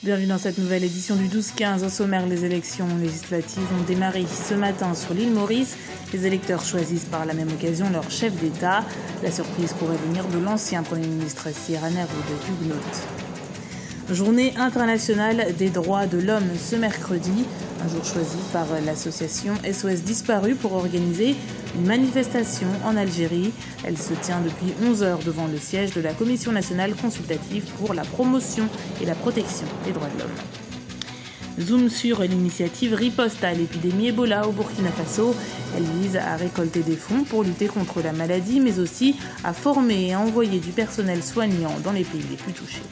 Bienvenue dans cette nouvelle édition du 12-15. Au sommaire, les élections législatives ont démarré ce matin sur l'île Maurice. Les électeurs choisissent par la même occasion leur chef d'État. La surprise pourrait venir de l'ancien Premier ministre Sierra Neru de Huguenot. Journée internationale des droits de l'homme ce mercredi, un jour choisi par l'association SOS Disparu pour organiser une manifestation en Algérie. Elle se tient depuis 11 heures devant le siège de la Commission nationale consultative pour la promotion et la protection des droits de l'homme. Zoom sur l'initiative Riposte à l'épidémie Ebola au Burkina Faso. Elle vise à récolter des fonds pour lutter contre la maladie, mais aussi à former et à envoyer du personnel soignant dans les pays les plus touchés.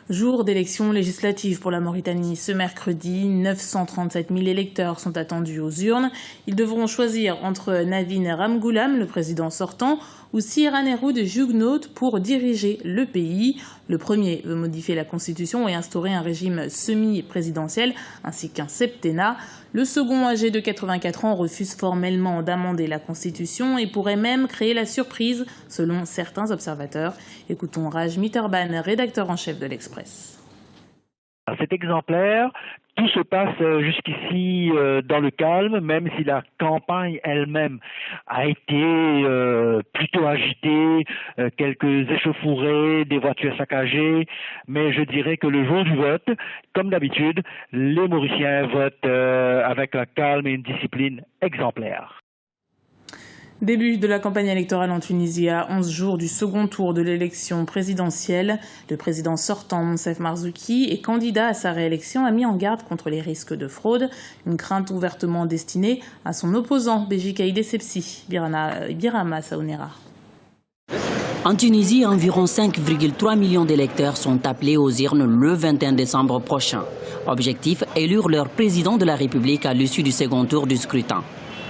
Jour d'élection législative pour la Mauritanie ce mercredi. 937 000 électeurs sont attendus aux urnes. Ils devront choisir entre Navin Ramgoolam, le président sortant, ou Sierra Neru de Huguenot pour diriger le pays. Le premier veut modifier la constitution et instaurer un régime semi-présidentiel ainsi qu'un septennat. Le second, âgé de 84 ans, refuse formellement d'amender la constitution et pourrait même créer la surprise selon certains observateurs. Écoutons Raj Mitterban, rédacteur en chef de l'Express. C'est exemplaire, tout se passe jusqu'ici dans le calme, même si la campagne elle-même a été plutôt agitée, quelques échauffourées, des voitures saccagées, mais je dirais que le jour du vote, comme d'habitude, les Mauriciens votent avec un calme et une discipline exemplaire. Début de la campagne électorale en Tunisie à 11 jours du second tour de l'élection présidentielle. Le président sortant, Monsef Marzouki, et candidat à sa réélection, a mis en garde contre les risques de fraude. Une crainte ouvertement destinée à son opposant, Béji Caïd Essebsi, Birama Saounera. En Tunisie, environ 5,3 millions d'électeurs sont appelés aux urnes le 21 décembre prochain. Objectif, élire leur président de la République à l'issue du second tour du scrutin.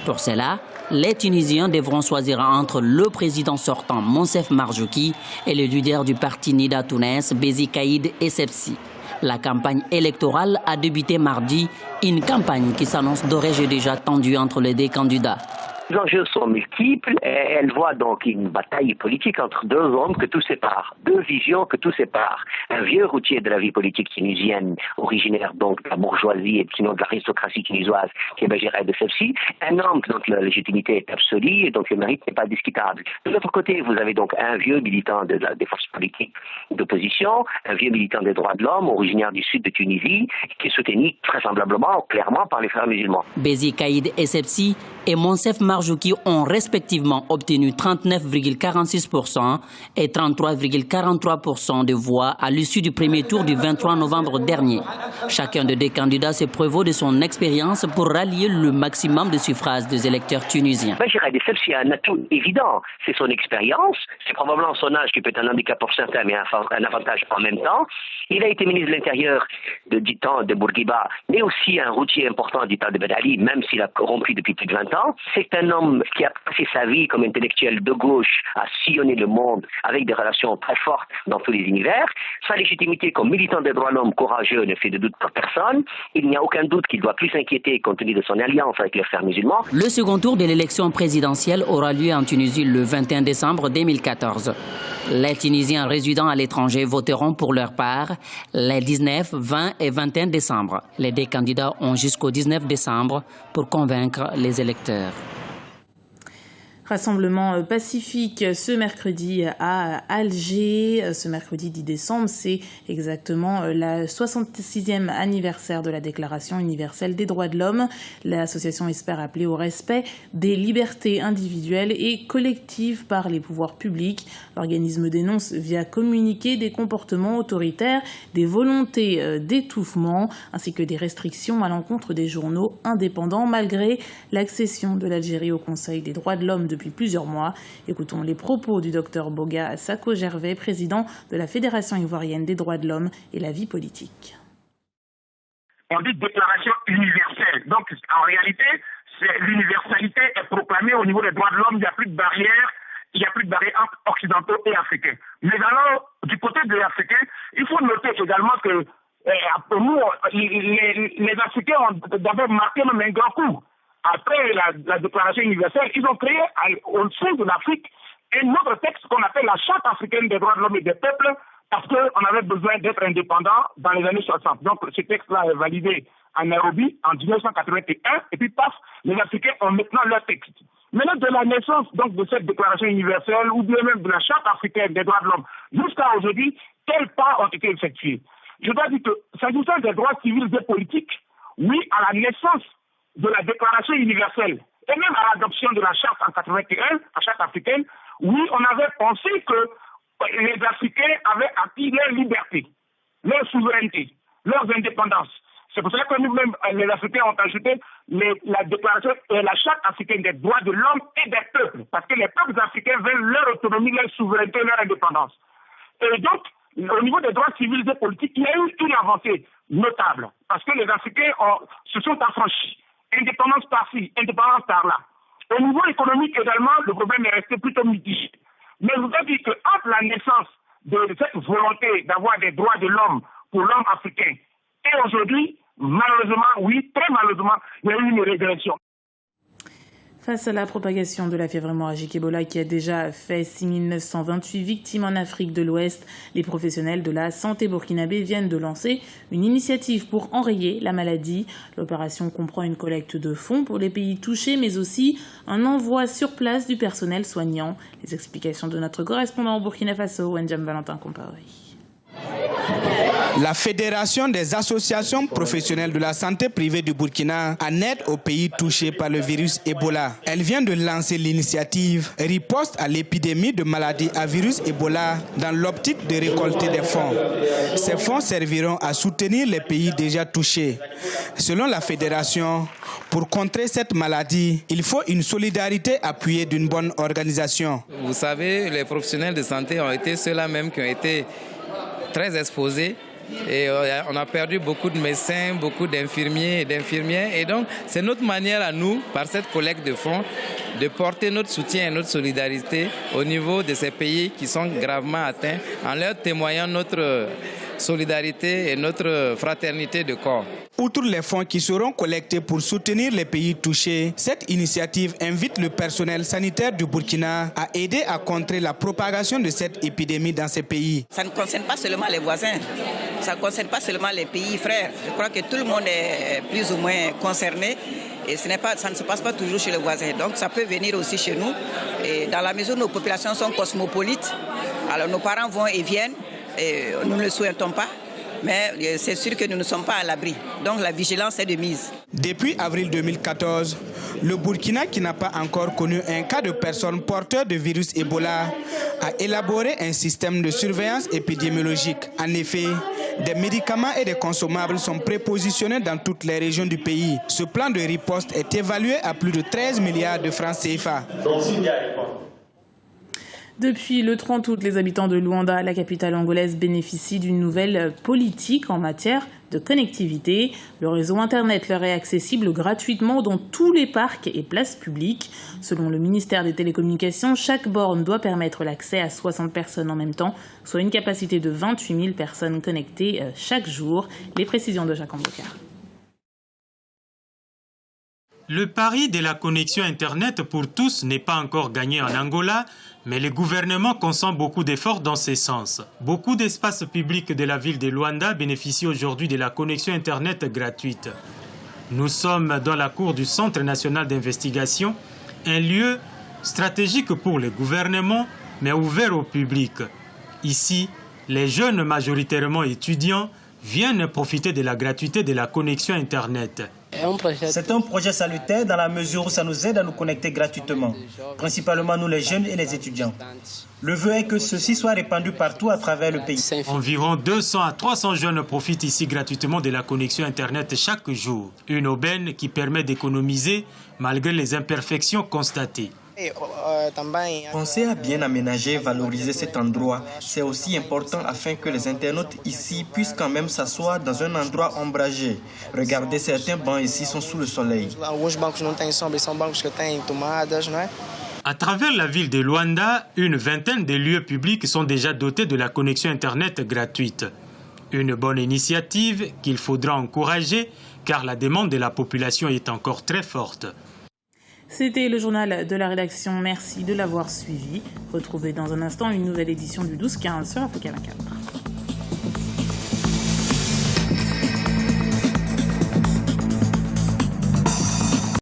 Pour cela, les Tunisiens devront choisir entre le président sortant Monsef Marzouki et le leader du parti Nida Tounes, Béji Caïd Essebsi. La campagne électorale a débuté mardi, une campagne qui s'annonce d'ores et déjà tendue entre les deux candidats. Les enjeux sont multiples et elle voit donc une bataille politique entre deux hommes que tout sépare, deux visions que tout sépare. Un vieux routier de la vie politique tunisienne, originaire donc de la bourgeoisie et sinon de l'aristocratie tunisoise, qui est Béji Caïd Essebsi, un homme dont la légitimité est absolue et dont le mérite n'est pas discutable. De l'autre côté, vous avez donc un vieux militant des forces politiques d'opposition, un vieux militant des droits de l'homme, originaire du sud de Tunisie, qui est soutenu vraisemblablement, clairement par les frères musulmans. Béji Caïd Essebsi et Monsef Marzouki ont respectivement obtenu 39,46% et 33,43% de voix à l'issue du premier tour du 23 novembre dernier. Chacun des deux candidats se prévaut de son expérience pour rallier le maximum de suffrages des électeurs tunisiens. Béji Caïd Essebsi a un atout évident, c'est son expérience, c'est probablement son âge qui peut être un handicap pour certains, mais un avantage en même temps. Il a été ministre de l'Intérieur du temps de Bourguiba, mais aussi un routier important du temps de Ben Ali, même s'il a corrompu depuis plus de 20 ans. C'est un homme qui a passé sa vie comme intellectuel de gauche à sillonner le monde avec des relations très fortes dans tous les univers. Sa légitimité comme militant des droits de l'homme courageux ne fait de doute pour personne. Il n'y a aucun doute qu'il doit plus s'inquiéter compte tenu de son alliance avec les frères musulmans. Le second tour de l'élection présidentielle aura lieu en Tunisie le 21 décembre 2014. Les Tunisiens résidant à l'étranger voteront pour leur part les 19, 20 et 21 décembre. Les deux candidats ont jusqu'au 19 décembre pour convaincre les électeurs. Rassemblement pacifique ce mercredi à Alger. Ce mercredi 10 décembre, c'est exactement la 66e anniversaire de la Déclaration universelle des droits de l'homme. L'association espère appeler au respect des libertés individuelles et collectives par les pouvoirs publics. L'organisme dénonce via communiqué des comportements autoritaires, des volontés d'étouffement ainsi que des restrictions à l'encontre des journaux indépendants malgré l'accession de l'Algérie au Conseil des droits de l'homme depuis plusieurs mois. Écoutons les propos du docteur Boga Sako-Gervais, président de la Fédération ivoirienne des droits de l'homme et la vie politique. On dit déclaration universelle. Donc en réalité, l'universalité est proclamée au niveau des droits de l'homme. Il n'y a plus de barrières. Il n'y a plus de barrières entre occidentaux et africains. Mais alors, du côté des Africains, il faut noter également que nous, les Africains ont d'abord marqué même un grand coup. Après la déclaration universelle, ils ont créé au sein de l'Afrique un autre texte qu'on appelle la Charte africaine des droits de l'homme et des peuples, parce qu'on avait besoin d'être indépendant dans les années 60. Donc ce texte-là est validé à Nairobi en 1981, et puis paf, les Africains ont maintenant leur texte. Maintenant, de la naissance donc de cette déclaration universelle, ou bien même de la Charte africaine des droits de l'homme, jusqu'à aujourd'hui, quels pas ont été effectués? Je dois dire que, s'agissant des droits civils et politiques, oui, à la naissance de la déclaration universelle, et même à l'adoption de la Charte en 81, la Charte africaine, oui, on avait pensé que les Africains avaient acquis leur liberté, leur souveraineté, leurs indépendances. C'est pour cela que nous-mêmes, les Africains, ont ajouté la déclaration et la Charte africaine des droits de l'homme et des peuples. Parce que les peuples africains veulent leur autonomie, leur souveraineté, leur indépendance. Et donc, au niveau des droits civils et politiques, il y a eu une avancée notable. Parce que les Africains se sont affranchis. Indépendance par-ci, indépendance par-là. Au niveau économique également, le problème est resté plutôt mitigé. Mais je voudrais dire qu'entre la naissance de cette volonté d'avoir des droits de l'homme pour l'homme africain et aujourd'hui, malheureusement, oui, très malheureusement, il y a eu une régression. Face à la propagation de la fièvre hémorragique Ebola qui a déjà fait 6928 victimes en Afrique de l'Ouest, les professionnels de la santé burkinabé viennent de lancer une initiative pour enrayer la maladie. L'opération comprend une collecte de fonds pour les pays touchés, mais aussi un envoi sur place du personnel soignant. Les explications de notre correspondant au Burkina Faso, Wendiam Valentin Compaoré. La Fédération des associations professionnelles de la santé privée du Burkina en aide aux pays touchés par le virus Ebola. Elle vient de lancer l'initiative Riposte à l'épidémie de maladies à virus Ebola dans l'optique de récolter des fonds. Ces fonds serviront à soutenir les pays déjà touchés. Selon la Fédération, pour contrer cette maladie, il faut une solidarité appuyée d'une bonne organisation. Vous savez, les professionnels de santé ont été ceux-là même qui ont été très exposés. Et on a perdu beaucoup de médecins, beaucoup d'infirmiers et d'infirmières. Et donc, c'est notre manière à nous, par cette collecte de fonds, de porter notre soutien et notre solidarité au niveau de ces pays qui sont gravement atteints, en leur témoignant notre solidarité et notre fraternité de corps. Outre les fonds qui seront collectés pour soutenir les pays touchés, cette initiative invite le personnel sanitaire du Burkina à aider à contrer la propagation de cette épidémie dans ces pays. Ça ne concerne pas seulement les voisins, ça ne concerne pas seulement les pays frères. Je crois que tout le monde est plus ou moins concerné et ça ne se passe pas toujours chez les voisins. Donc ça peut venir aussi chez nous. Et dans la mesure où nos populations sont cosmopolites, alors nos parents vont et viennent, et nous ne le souhaitons pas. Mais c'est sûr que nous ne sommes pas à l'abri. Donc la vigilance est de mise. Depuis avril 2014, le Burkina, qui n'a pas encore connu un cas de personne porteur de virus Ebola, a élaboré un système de surveillance épidémiologique. En effet, des médicaments et des consommables sont prépositionnés dans toutes les régions du pays. Ce plan de riposte est évalué à plus de 13 milliards de francs CFA. Depuis le 30 août, les habitants de Luanda, la capitale angolaise, bénéficient d'une nouvelle politique en matière de connectivité. Le réseau Internet leur est accessible gratuitement dans tous les parcs et places publiques. Selon le ministère des Télécommunications, chaque borne doit permettre l'accès à 60 personnes en même temps, soit une capacité de 28 000 personnes connectées chaque jour. Les précisions de Jacques Ambocard. Le pari de la connexion Internet pour tous n'est pas encore gagné en Angola, mais le gouvernement consent beaucoup d'efforts dans ce sens. Beaucoup d'espaces publics de la ville de Luanda bénéficient aujourd'hui de la connexion Internet gratuite. Nous sommes dans la cour du Centre national d'investigation, un lieu stratégique pour le gouvernement, mais ouvert au public. Ici, les jeunes, majoritairement étudiants, viennent profiter de la gratuité de la connexion Internet. C'est un projet salutaire dans la mesure où ça nous aide à nous connecter gratuitement, principalement nous les jeunes et les étudiants. Le vœu est que ceci soit répandu partout à travers le pays. Environ 200 à 300 jeunes profitent ici gratuitement de la connexion Internet chaque jour. Une aubaine qui permet d'économiser malgré les imperfections constatées. Penser à bien aménager et valoriser cet endroit, c'est aussi important afin que les internautes ici puissent quand même s'asseoir dans un endroit ombragé. Regardez, certains bancs ici sont sous le soleil. À travers la ville de Luanda, une vingtaine de lieux publics sont déjà dotés de la connexion Internet gratuite. Une bonne initiative qu'il faudra encourager car la demande de la population est encore très forte. C'était le journal de la rédaction. Merci de l'avoir suivi. Retrouvez dans un instant une nouvelle édition du 12-15 sur Africa 24.